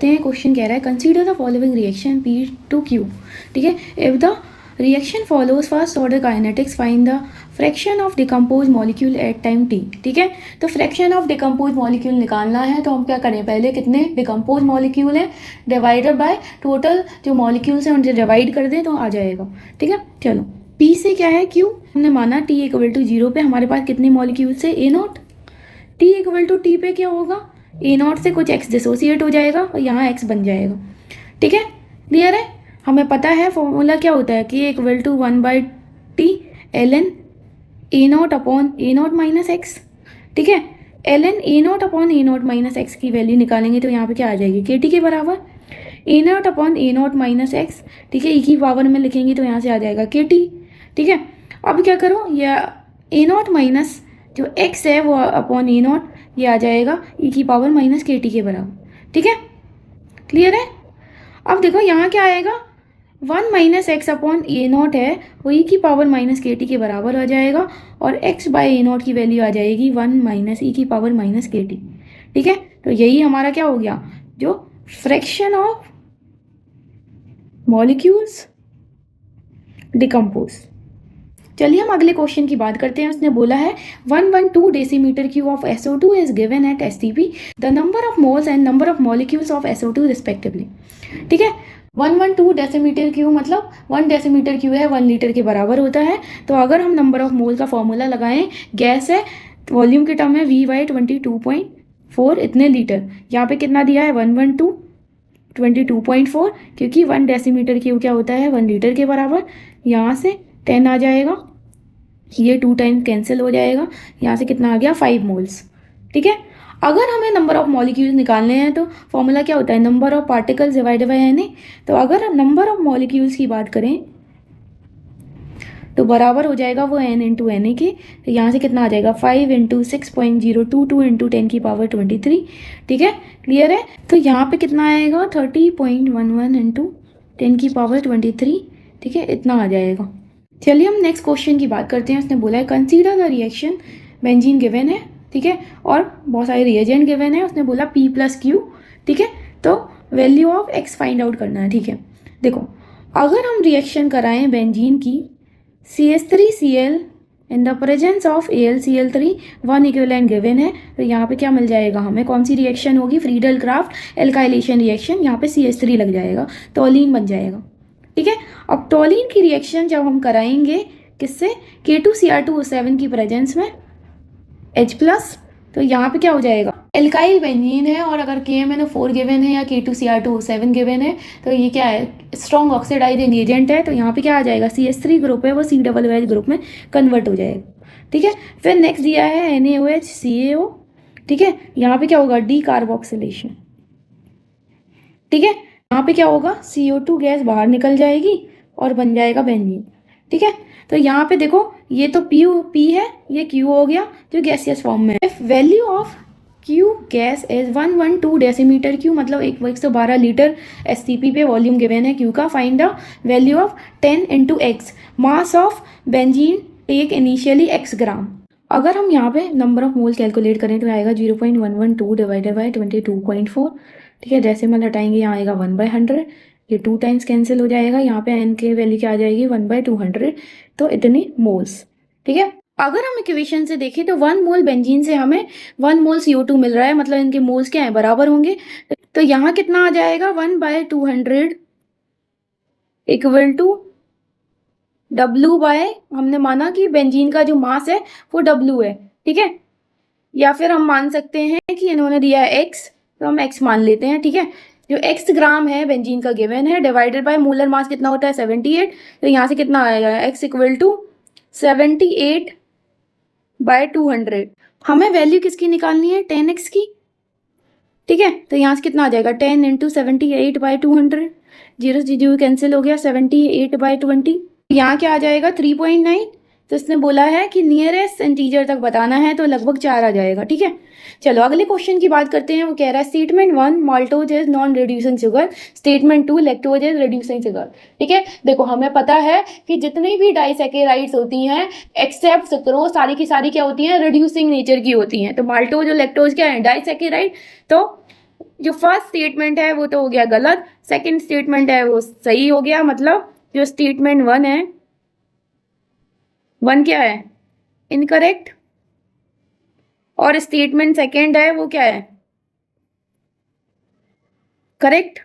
Question कह रहा है consider the following reaction P to Q। ठीक है, if the reaction follows first order kinetics find the fraction of decompose molecule at time t। ठीक है, तो फ्रैक्शन ऑफ डिकम्पोज मॉलिक्यूल निकालना है तो हम क्या करें, पहले कितने डिकम्पोज मॉलिक्यूल हैं डिवाइडेड बाय टोटल जो मॉलिक्यूल्स हैं उनसे डिवाइड कर दें तो आ जाएगा। ठीक है, चलो P से क्या है Q, हमने माना t इक्वल टू 0 पे हमारे पास कितने मॉलिक्यूल्स है A naught. t equal to t पे क्या होगा, ए नॉट से कुछ x डिसोसिएट हो जाएगा और यहाँ x बन जाएगा। ठीक है, क्लियर है। हमें पता है फॉर्मूला क्या होता है कि equal to 1/t ln A naught upon A naught minus x. ठीक है, ln A naught upon A naught minus x की वैल्यू निकालेंगे तो यहाँ पे क्या आ जाएगी, KT के बराबर a naught upon A naught minus x. ठीक है, ई की पावर में लिखेंगे तो यहाँ से आ जाएगा KT। ठीक है, अब क्या करो, यह ए नॉट माइनस जो x है वो अपॉन ए नॉट ये आ जाएगा ई की पावर माइनस KT के बराबर। ठीक है, क्लियर है। अब देखो यहाँ क्या आएगा, 1 minus x upon A not है वो ई की पावर माइनस KT के बराबर आ जाएगा और x बाय ए नॉट की वैल्यू आ जाएगी 1 माइनस ई की पावर माइनस KT। ठीक है, तो यही हमारा क्या हो गया, जो फ्रैक्शन ऑफ मॉलिक्यूल्स डिकम्पोज। चलिए हम अगले क्वेश्चन की बात करते हैं। उसने बोला है 112 decimetre cube of SO2 is given at STP, the number of moles and number of molecules of SO2 respectively. ठीक है, 112 डेसीमीटर क्यूब मतलब 1 डेसीमीटर क्यूब है 1 लीटर के बराबर होता है। तो अगर हम नंबर ऑफ मोल का फॉर्मूला लगाएं, गैस है वॉल्यूम के टर्म में V/22.4 इतने लीटर, यहाँ पे कितना दिया है 112 22.4, क्योंकि 1 डेसीमीटर क्यूब क्या होता है 1 लीटर के बराबर। यहाँ से 10 आ जाएगा, ये 2 टाइम कैंसिल हो जाएगा, यहाँ से कितना आ गया 5 मोल्स। ठीक है, अगर हमें नंबर ऑफ मॉलिक्यूल्स निकालने हैं तो फॉर्मूला क्या होता है, number of particles divided by Na। तो अगर हम नंबर ऑफ मॉलिक्यूल्स की बात करें तो बराबर हो जाएगा वो n इंटू Na के। तो यहाँ से कितना आ जाएगा 5 इंटू 6.022 इंटू 10 की पावर 23। ठीक है, क्लियर है। तो यहाँ पे कितना आएगा 30.11 इंटू 10 की पावर 23। ठीक है, इतना आ जाएगा। चलिए हम नेक्स्ट क्वेश्चन की बात करते हैं। उसने बोला है consider the reaction, benzene given है। ठीक है, और बहुत सारे रिएजेंट गिवन है। उसने बोला P + Q। ठीक है, तो value of x find out करना है। ठीक है, देखो अगर हम रिएक्शन कराएं बेंजीन की CH3Cl in the presence of AlCl3 1 equivalent given है, तो यहाँ पे क्या मिल जाएगा हमें, कौन सी रिएक्शन होगी, फ्रीडल क्राफ्ट एल्काइलेशन रिएक्शन। यहाँ पे CH3 लग जाएगा, टोलीन बन जाएगा। ठीक है, अब टोलीन की रिएक्शन जब हम कराएंगे किससे, K2Cr2O7 की प्रेजेंस में H+, तो यहाँ पे क्या हो जाएगा, एल्काइल बेंजीन है और अगर KMnO4 गिवन है या K2Cr2O7 गिवन है तो ये क्या है, स्ट्रॉन्ग ऑक्सीडाइजिंग एजेंट है। तो यहाँ पे क्या आ जाएगा, CH3 ग्रुप है वो C+H ग्रुप में कन्वर्ट हो जाएगा। ठीक है, फिर नेक्स्ट दिया है NaOH CaO। ठीक है, यहाँ पे क्या होगा, डी कार्बोक्सिलेशन। ठीक है, यहाँ पे क्या होगा, CO2 गैस बाहर निकल जाएगी और बन जाएगा बेंजीन। ठीक है, तो यहाँ पे देखो ये तो P है, ये Q हो गया जो गैसियस फॉर्म में है। Value of Q gas is 112 decimetre cube, मतलब 112 लीटर STP पे वॉल्यूम गिवन है Q का। Find the value of 10 into x, mass of benzene take initially x gram. अगर हम यहाँ पे नंबर ऑफ मोल कैलकुलेट करें तो आएगा 0.112 डिवाइडेड बाई 22.4। ठीक है, डेसिमल हटाएंगे यहाँ आएगा 1/100, ये 2 टाइम्स कैंसिल हो जाएगा, यहाँ पे n के वैल्यू क्या आ जाएगी 1/200, तो इतनी मोल्स। ठीक है, अगर हम इक्वेशन से देखें तो 1 मोल बेंजीन से हमें 1 मोल CO2 मिल रहा है, मतलब इनके मोल्स क्या है, बराबर होंगे। तो यहाँ कितना आ जाएगा 1/200 इक्वल टू W बाय, हमने माना कि बेंजीन का जो मास है वो W है। ठीक है, या फिर हम मान सकते हैं कि इन्होंने दिया है x, तो हम x मान लेते हैं। ठीक है, जो x ग्राम है बेंजीन का गिवन है डिवाइडेड बाय मोलर मास कितना होता है 78, तो यहाँ से कितना आएगा x इक्वल टू 78/200। हमें वैल्यू किसकी निकालनी है, 10x की। ठीक है, तो यहाँ से कितना आ जाएगा 10 इंटू 78/200, 0 से 0 कैंसिल हो गया, 78/20। यहाँ क्या आ जाएगा 3.9। तो इसने बोला है कि नियरेस्ट इंटीजर तक बताना है तो लगभग 4 आ जाएगा। ठीक है, चलो अगले क्वेश्चन की बात करते हैं। वो कह रहा है statement 1 maltose is non reducing sugar, statement 2 lactose is reducing sugar. ठीक है, देखो हमें पता है कि जितनी भी डाइसैकेराइड्स होती हैं एक्सेप्ट सुक्रोज, सारी की सारी क्या होती हैं, रिड्यूसिंग नेचर की होती हैं। तो माल्टोज और लैक्टोज क्या है, डाइसैकेराइड। तो जो फर्स्ट स्टेटमेंट है वो तो हो गया गलत, सेकंड स्टेटमेंट है वो सही हो गया, मतलब जो स्टेटमेंट 1 है, 1 क्या है, इनकरेक्ट, और स्टेटमेंट सेकंड है वो क्या है, करेक्ट।